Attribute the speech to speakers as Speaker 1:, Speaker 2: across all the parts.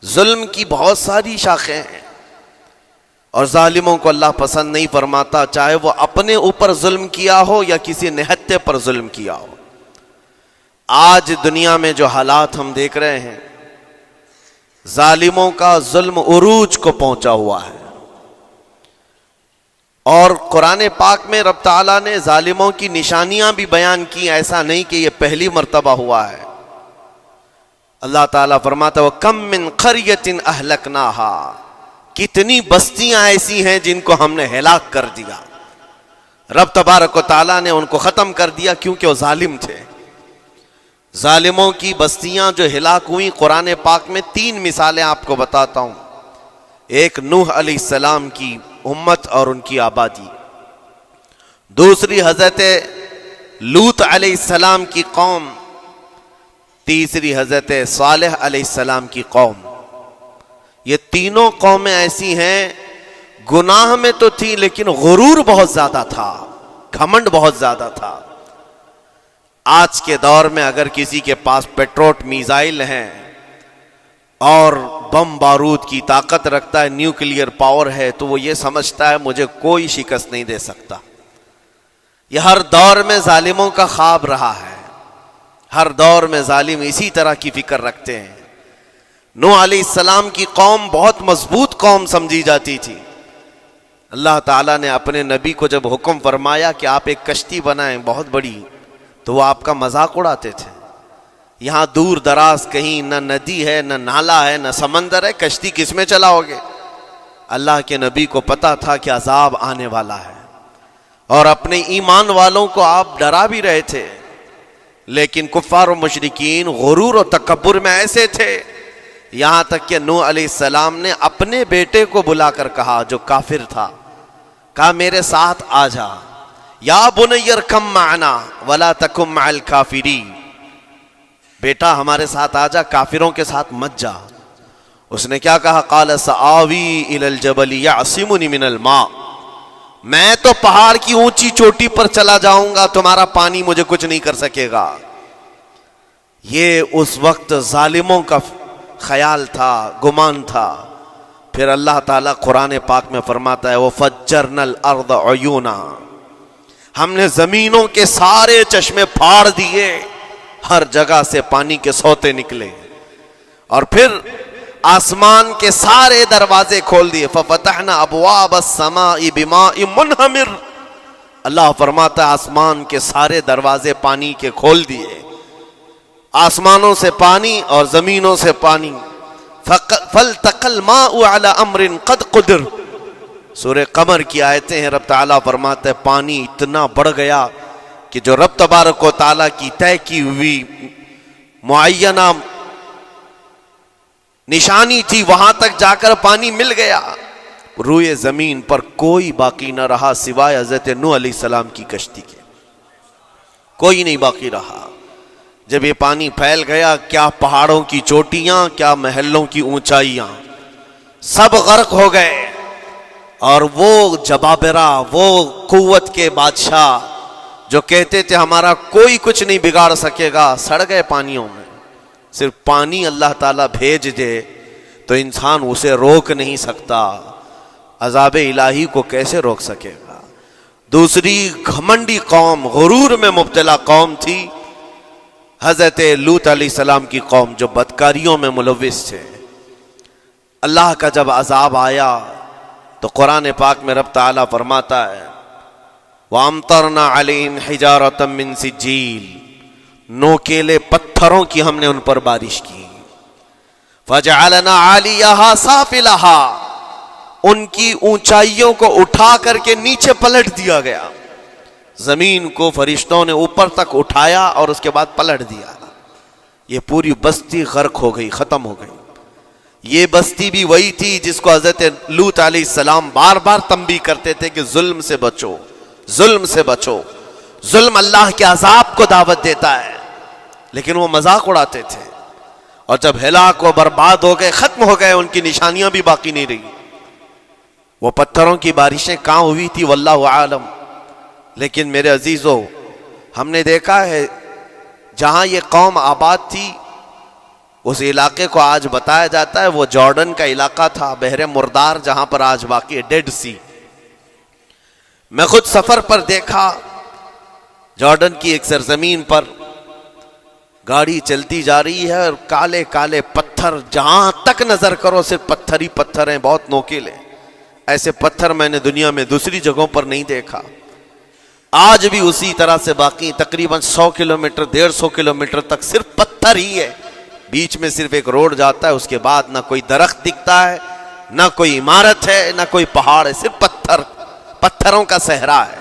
Speaker 1: ظلم کی بہت ساری شاخیں ہیں اور ظالموں کو اللہ پسند نہیں فرماتا، چاہے وہ اپنے اوپر ظلم کیا ہو یا کسی نہتے پر ظلم کیا ہو۔ آج دنیا میں جو حالات ہم دیکھ رہے ہیں، ظالموں کا ظلم عروج کو پہنچا ہوا ہے، اور قرآن پاک میں رب تعالیٰ نے ظالموں کی نشانیاں بھی بیان کی، ایسا نہیں کہ یہ پہلی مرتبہ ہوا ہے۔ اللہ تعالیٰ فرماتا ہے وَكَم مِّن قَرْيَةٍ أَهْلَكْنَاهَا، کتنی بستیاں ایسی ہیں جن کو ہم نے ہلاک کر دیا۔ رب تبارک و تعالیٰ نے ان کو ختم کر دیا کیونکہ وہ ظالم تھے۔ ظالموں کی بستیاں جو ہلاک ہوئیں، قرآن پاک میں 3 مثالیں آپ کو بتاتا ہوں۔ ایک نوح علیہ السلام کی امت اور ان کی آبادی، دوسری حضرت لوط علیہ السلام کی قوم، تیسری حضرت صالح علیہ السلام کی قوم۔ یہ تینوں قومیں ایسی ہیں، گناہ میں تو تھی لیکن غرور بہت زیادہ تھا، گھمنڈ بہت زیادہ تھا۔ آج کے دور میں اگر کسی کے پاس پیٹروٹ میزائل ہیں اور بم بارود کی طاقت رکھتا ہے، نیوکلیئر پاور ہے، تو وہ یہ سمجھتا ہے مجھے کوئی شکست نہیں دے سکتا۔ یہ ہر دور میں ظالموں کا خواب رہا ہے، ہر دور میں ظالم اسی طرح کی فکر رکھتے ہیں۔ نوح علیہ السلام کی قوم بہت مضبوط قوم سمجھی جاتی تھی۔ اللہ تعالیٰ نے اپنے نبی کو جب حکم فرمایا کہ آپ ایک کشتی بنائیں بہت بڑی، تو وہ آپ کا مذاق اڑاتے تھے۔ یہاں دور دراز کہیں نہ ندی ہے، نہ نالا ہے، نہ سمندر ہے، کشتی کس میں چلاؤ گے؟ اللہ کے نبی کو پتا تھا کہ عذاب آنے والا ہے، اور اپنے ایمان والوں کو آپ ڈرا بھی رہے تھے، لیکن کفار و مشرکین غرور و تکبر میں ایسے تھے، یہاں تک کہ نوح علیہ السلام نے اپنے بیٹے کو بلا کر کہا، جو کافر تھا، کہا میرے ساتھ آ جا، یا بنی ارکم معنا ولا تکن مع الکافرین، بیٹا ہمارے ساتھ آ جا، کافروں کے ساتھ مت جا۔ اس نے کیا کہا؟ قال سآوی الی الجبل یعصمنی من الماء، میں تو پہاڑ کی اونچی چوٹی پر چلا جاؤں گا، تمہارا پانی مجھے کچھ نہیں کر سکے گا۔ یہ اس وقت ظالموں کا خیال تھا، گمان تھا۔ پھر اللہ تعالیٰ قرآن پاک میں فرماتا ہے وَفَجَّرْنَا الْأَرْضَ عُيُونًا، ہم نے زمینوں کے سارے چشمے پھاڑ دیے، ہر جگہ سے پانی کے سوتے نکلے، اور پھر آسمان کے سارے دروازے کھول دیے۔ فَفَتَحْنَا أَبْوَابَ السَّمَاءِ بِمَاءٍ مُنْهَمِرٍ، اللہ فرماتا ہے آسمان کے سارے دروازے پانی کے کھول دیے، آسمانوں سے پانی اور زمینوں سے پانی۔ فَالْتَقَى الْمَاءُ عَلَى أَمْرٍ قَدْ قُدِرَ، سورہ قمر کی آیتیں ہیں، رب تعالیٰ فرماتا ہے پانی اتنا بڑھ گیا کہ جو رب تبارک و تعالیٰ کی طے کی ہوئی معینہ نشانی تھی وہاں تک جا کر پانی مل گیا، روئے زمین پر کوئی باقی نہ رہا سوائے حضرت نوح علیہ السلام کی کشتی کے، کوئی نہیں باقی رہا۔ جب یہ پانی پھیل گیا، کیا پہاڑوں کی چوٹیاں، کیا محلوں کی اونچائیاں، سب غرق ہو گئے، اور وہ جبابرہ، وہ قوت کے بادشاہ جو کہتے تھے ہمارا کوئی کچھ نہیں بگاڑ سکے گا، سڑ گئے پانیوں میں۔ صرف پانی اللہ تعالیٰ بھیج دے تو انسان اسے روک نہیں سکتا، عذاب الہی کو کیسے روک سکے گا؟ دوسری گھمنڈی قوم، غرور میں مبتلا قوم تھی حضرت لوط علیہ السلام کی قوم، جو بدکاریوں میں ملوث تھے۔ اللہ کا جب عذاب آیا تو قرآن پاک میں رب تعالیٰ فرماتا ہے وَأَمْطَرْنَا عَلَيْهِمْ حِجَارَةً مِّن سِجِّيلٍ، نوکیلے پتھروں کی ہم نے ان پر بارش کی۔ فَجَعَلْنَا عَالِيَهَا سَافِلَهَا، ان کی اونچائیوں کو اٹھا کر کے نیچے پلٹ دیا گیا، زمین کو فرشتوں نے اوپر تک اٹھایا اور اس کے بعد پلٹ دیا۔ یہ پوری بستی غرق ہو گئی، ختم ہو گئی۔ یہ بستی بھی وہی تھی جس کو حضرت لوط علیہ السلام بار بار تنبیہ کرتے تھے کہ ظلم سے بچو، ظلم سے بچو، ظلم اللہ کے عذاب کو دعوت دیتا ہے، لیکن وہ مذاق اڑاتے تھے، اور جب ہلاک و برباد ہو گئے، ختم ہو گئے، ان کی نشانیاں بھی باقی نہیں رہی۔ وہ پتھروں کی بارشیں کہاں ہوئی تھی واللہ عالم، لیکن میرے عزیزو ہم نے دیکھا ہے جہاں یہ قوم آباد تھی اس علاقے کو آج بتایا جاتا ہے وہ جارڈن کا علاقہ تھا، بحر مردار، جہاں پر آج واقع ہے ڈیڈ سی۔ میں خود سفر پر دیکھا، جارڈن کی ایک سرزمین پر گاڑی چلتی جا رہی ہے اور کالے کالے پتھر، جہاں تک نظر کرو صرف پتھر ہی پتھر ہیں، بہت نوکیلے۔ ایسے پتھر میں نے دنیا میں دوسری جگہوں پر نہیں دیکھا۔ آج بھی اسی طرح سے باقی، تقریباً 100 کلومیٹر 150 کلومیٹر تک صرف پتھر ہی ہے، بیچ میں صرف ایک روڈ جاتا ہے، اس کے بعد نہ کوئی درخت دکھتا ہے، نہ کوئی عمارت ہے، نہ کوئی پہاڑ ہے، صرف پتھر، پتھروں کا صحرا ہے۔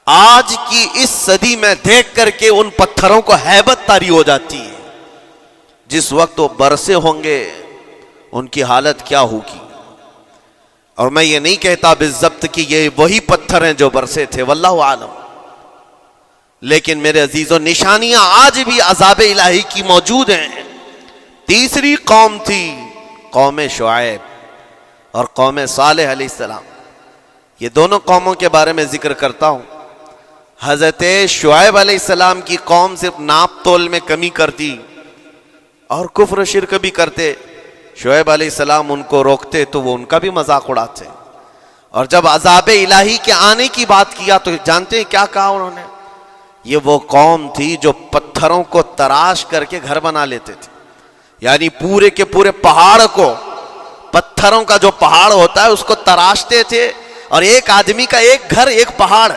Speaker 1: آج کی اس صدی میں دیکھ کر کے ان پتھروں کو ہیبت طاری ہو جاتی ہے۔ جس وقت وہ برسے ہوں گے ان کی حالت کیا ہوگی؟ اور میں یہ نہیں کہتا بالضبط کہ یہ وہی پتھر ہیں جو برسے تھے، واللہ عالم، لیکن میرے عزیزوں نشانیاں آج بھی عذاب الہی کی موجود ہیں۔ تیسری قوم تھی قوم شعیب اور قوم صالح علیہ السلام۔ یہ دونوں قوموں کے بارے میں ذکر کرتا ہوں۔ حضرت شعیب علیہ السلام کی قوم صرف ناپ تول میں کمی کرتی اور کفر و شرک بھی کرتے۔ شعیب علیہ السلام ان کو روکتے تو وہ ان کا بھی مذاق اڑاتے، اور جب عذاب الہی کے آنے کی بات کیا تو جانتے ہیں کیا کہا انہوں نے؟ یہ وہ قوم تھی جو پتھروں کو تراش کر کے گھر بنا لیتے تھے، یعنی پورے کے پورے پہاڑ کو، پتھروں کا جو پہاڑ ہوتا ہے اس کو تراشتے تھے، اور ایک آدمی کا ایک گھر ایک پہاڑ۔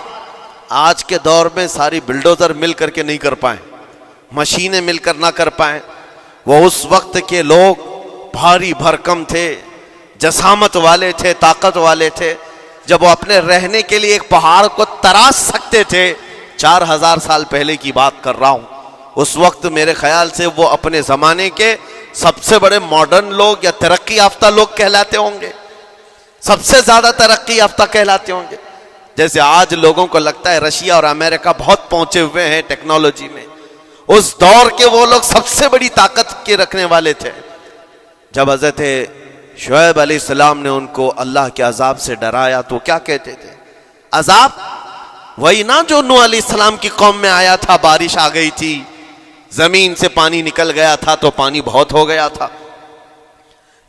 Speaker 1: آج کے دور میں ساری بلڈوزر مل کر کے نہیں کر پائیں، مشینیں مل کر نہ کر پائیں، وہ اس وقت کے لوگ بھاری بھرکم تھے، جسامت والے تھے، طاقت والے تھے، جب وہ اپنے رہنے کے لیے ایک پہاڑ کو تراش سکتے تھے۔ 4000 سال پہلے کی بات کر رہا ہوں۔ اس وقت میرے خیال سے وہ اپنے زمانے کے سب سے بڑے ماڈرن لوگ یا ترقی یافتہ لوگ کہلاتے ہوں گے، سب سے زیادہ ترقی یافتہ کہلاتے ہوں گے۔ جیسے آج لوگوں کو لگتا ہے رشیا اور امریکہ بہت پہنچے ہوئے ہیں ٹیکنالوجی میں، اس دور کے وہ لوگ سب سے بڑی طاقت کے رکھنے والے تھے۔ جب حضرت شعیب علیہ السلام نے ان کو اللہ کے عذاب سے ڈرایا تو کیا کہتے تھے؟ عذاب وہی نا جو نوح علیہ السلام کی قوم میں آیا تھا، بارش آ گئی تھی، زمین سے پانی نکل گیا تھا تو پانی بہت ہو گیا تھا،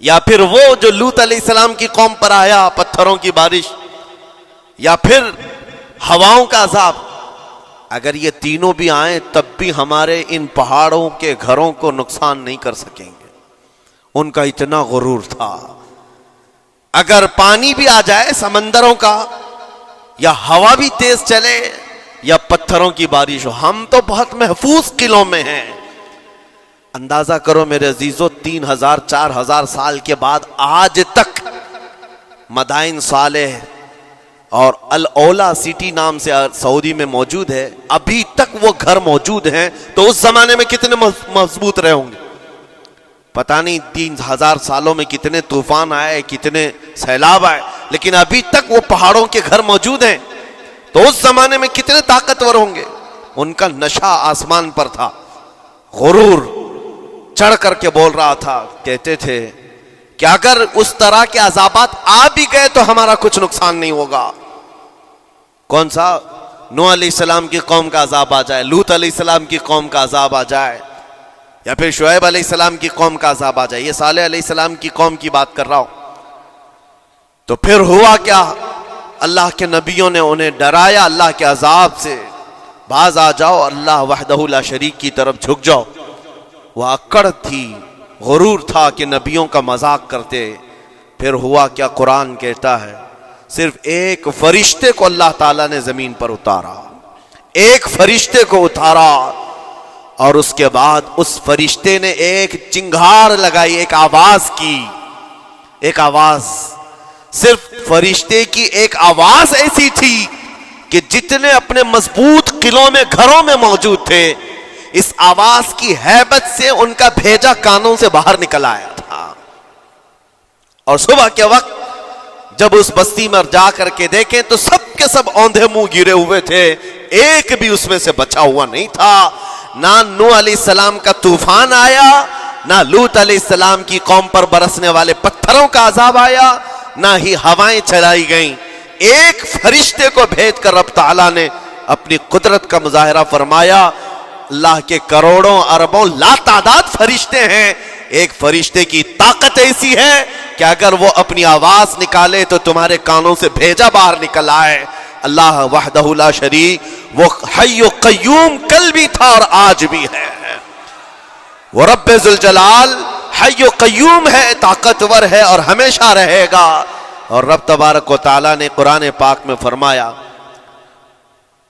Speaker 1: یا پھر وہ جو لوط علیہ السلام کی قوم پر آیا، پتھروں کی بارش، یا پھر ہواؤں کا عذاب۔ اگر یہ تینوں بھی آئیں تب بھی ہمارے ان پہاڑوں کے گھروں کو نقصان نہیں کر سکیں گے، ان کا اتنا غرور تھا۔ اگر پانی بھی آ جائے سمندروں کا، یا ہوا بھی تیز چلے، یا پتھروں کی بارش ہو، ہم تو بہت محفوظ قلعوں میں ہیں۔ اندازہ کرو میرے عزیزو، 3000 4000 سال کے بعد آج تک مدائن صالح اور الاولا سٹی نام سے سعودی میں موجود ہے، ابھی تک وہ گھر موجود ہیں، تو اس زمانے میں کتنے مضبوط رہے ہوں گے؟ پتہ نہیں 3000 سالوں میں کتنے طوفان آئے، کتنے سیلاب آئے، لیکن ابھی تک وہ پہاڑوں کے گھر موجود ہیں، تو اس زمانے میں کتنے طاقتور ہوں گے؟ ان کا نشہ آسمان پر تھا، غرور چڑھ کر کے بول رہا تھا، کہتے تھے کہ اگر اس طرح کے عذابات آ بھی گئے تو ہمارا کچھ نقصان نہیں ہوگا۔ کون سا؟ نوح علیہ السلام کی قوم کا عذاب آ جائے، لوط علیہ السلام کی قوم کا عذاب آ جائے، یا پھر شعیب علیہ السلام کی قوم کا عذاب آ جائے، یہ صالح علیہ السلام کی قوم کی بات کر رہا ہوں۔ تو پھر ہوا کیا؟ اللہ کے نبیوں نے انہیں ڈرایا اللہ کے عذاب سے، باز آ جاؤ، اللہ وحدہ لا شریک کی طرف جھک جاؤ۔ وہ اکڑ تھی، غرور تھا کہ نبیوں کا مذاق کرتے۔ پھر ہوا کیا؟ قرآن کہتا ہے صرف ایک فرشتے کو اللہ تعالیٰ نے زمین پر اتارا، ایک فرشتے کو اتارا، اور اس کے بعد اس فرشتے نے ایک چنگھاڑ لگائی، ایک آواز کی، ایک آواز، صرف فرشتے کی ایک آواز ایسی تھی کہ جتنے اپنے مضبوط قلعوں میں گھروں میں موجود تھے، اس آواز کی ہیبت سے ان کا بھیجا کانوں سے باہر نکل آیا تھا۔ اور صبح کے وقت جب اس بستی میں جا کر کے دیکھیں تو سب کے سب اوندھے منہ گرے ہوئے تھے، ایک بھی اس میں سے بچا ہوا نہیں تھا۔ نہ نوح علیہ السلام کا طوفان آیا، نہ لوط علیہ السلام کی قوم پر برسنے والے پتھروں کا عذاب آیا، نہ ہی ہوائیں چلائی گئیں۔ ایک فرشتے کو بھیج کر رب تعالیٰ نے اپنی قدرت کا مظاہرہ فرمایا، اللہ کے کروڑوں اربوں لا تعداد فرشتے ہیں، ایک فرشتے کی طاقت ایسی ہے کہ اگر وہ اپنی آواز نکالے تو تمہارے کانوں سے بھیجا باہر نکل آئے۔ اللہ وحدہ لا شریک، وہ حی و قیوم کل بھی تھا اور آج بھی ہے، وہ رب ذوالجلال حی و قیوم ہے، طاقتور ہے اور ہمیشہ رہے گا۔ اور رب تبارک و تعالیٰ نے قرآن پاک میں فرمایا،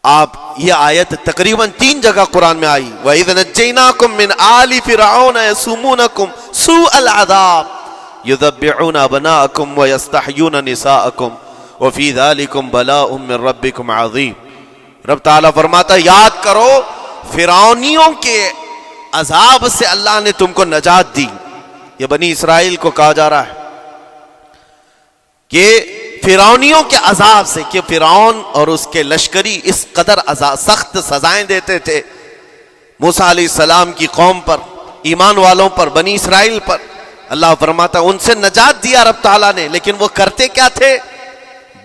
Speaker 1: آپ یہ آیت تقریباً 3 جگہ قرآن میں آئی، وَإِذْ نَجَّيْنَاكُمْ مِنْ آلِ فِرْعَوْنَ يَسُومُونَكُمْ سُوءَ الْعَذَابِ يُذَبِّحُونَ أَبْنَاءَكُمْ وَيَسْتَحْيُونَ نِسَاءَكُمْ وَفِي ذَلِكُمْ بَلَاءٌ مِّن رَبِّكُمْ عَظِيمٌ۔ رب تعالیٰ فرماتا ہے یاد کرو فرعونیوں کے عذاب سے اللہ نے تم کو نجات دی۔ یہ بنی اسرائیل کو کہا جا رہا ہے کہ فرعونیوں کے عذاب سے، کہ فرعون اور اس کے لشکری اس قدر سخت سزائیں دیتے تھے موسیٰ علیہ السلام کی قوم پر، ایمان والوں پر، بنی اسرائیل پر۔ اللہ فرماتا ان سے نجات دیا رب تعالیٰ نے، لیکن وہ کرتے کیا تھے؟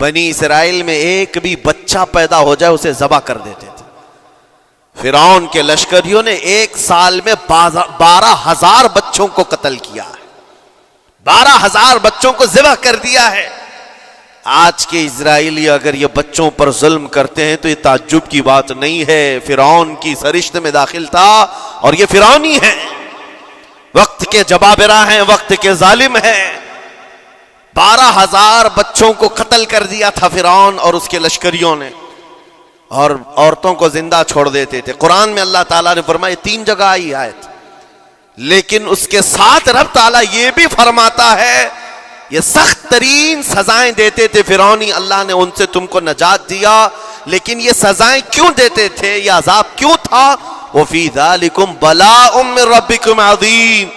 Speaker 1: بنی اسرائیل میں ایک بھی بچہ پیدا ہو جائے اسے ذبح کر دیتے تھے۔ فرعون کے لشکریوں نے ایک سال میں 12,000 بچوں کو قتل کیا ہے، 12,000 بچوں کو ذبح کر دیا ہے۔ آج کے اسرائیلی اگر یہ بچوں پر ظلم کرتے ہیں تو یہ تعجب کی بات نہیں ہے، فرعون کی سرشت میں داخل تھا اور یہ فرعونی ہے، وقت کے جبابرہ ہیں، وقت کے ظالم ہیں۔ 12,000 بچوں کو قتل کر دیا تھا فرعون اور اس کے لشکریوں نے، اور عورتوں کو زندہ چھوڑ دیتے تھے۔ قرآن میں اللہ تعالیٰ نے فرمایا 3 جگہ آئی آیت، لیکن اس کے ساتھ رب تعالیٰ یہ بھی فرماتا ہے یہ سخت ترین سزائیں دیتے تھے فرعونی، اللہ نے ان سے تم کو نجات دیا، لیکن یہ سزائیں کیوں دیتے تھے، یہ عذاب کیوں تھا؟ وَفِي ذَلِكُمْ بَلَاءٌ مِّن رَبِّكُمْ عَظِيمٌ،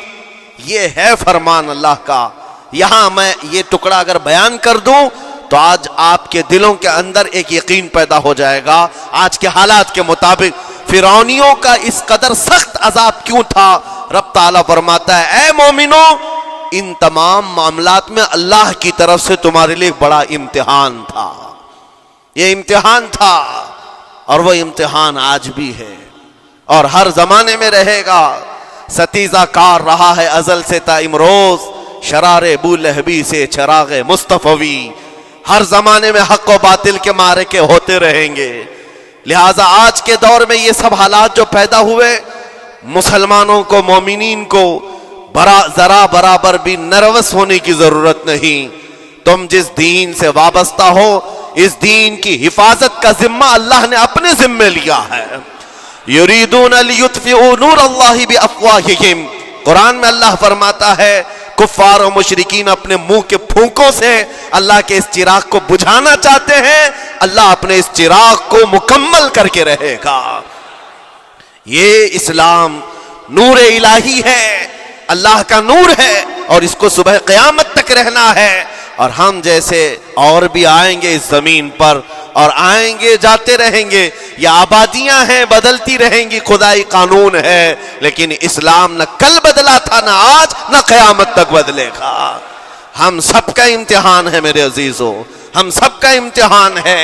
Speaker 1: یہ ہے فرمان اللہ کا۔ یہاں میں یہ ٹکڑا اگر بیان کر دوں تو آج آپ کے دلوں کے اندر ایک یقین پیدا ہو جائے گا، آج کے حالات کے مطابق فرعونیوں کا اس قدر سخت عذاب کیوں تھا۔ رب تعالیٰ فرماتا ہے اے مومنو، ان تمام معاملات میں اللہ کی طرف سے تمہارے لیے بڑا امتحان تھا، یہ امتحان تھا اور وہ امتحان آج بھی ہے اور ہر زمانے میں رہے گا۔ ستیزہ کار رہا ہے ازل سے تا امروز، شرار ابو لہبی سے چراغ مصطفی، ہر زمانے میں حق و باطل کے معرکے ہوتے رہیں گے۔ لہٰذا آج کے دور میں یہ سب حالات جو پیدا ہوئے، مسلمانوں کو، مومنین کو ذرا برابر بھی نروس ہونے کی ضرورت نہیں۔ تم جس دین سے وابستہ ہو، اس دین کی حفاظت کا ذمہ اللہ نے اپنے ذمے لیا ہے۔ یریدون لیطفئوا نور اللہ بافواہہم، قرآن میں اللہ فرماتا ہے کفار و مشرکین اپنے منہ کے پھونکوں سے اللہ کے اس چراغ کو بجھانا چاہتے ہیں، اللہ اپنے اس چراغ کو مکمل کر کے رہے گا۔ یہ اسلام نور الہی ہے، اللہ کا نور ہے، اور اس کو صبح قیامت تک رہنا ہے۔ اور ہم جیسے اور بھی آئیں گے اس زمین پر، اور آئیں گے جاتے رہیں گے، یہ آبادیاں ہیں بدلتی رہیں گی، خدائی قانون ہے، لیکن اسلام نہ کل بدلا تھا، نہ آج، نہ قیامت تک بدلے گا۔ ہم سب کا امتحان ہے میرے عزیزو، ہم سب کا امتحان ہے۔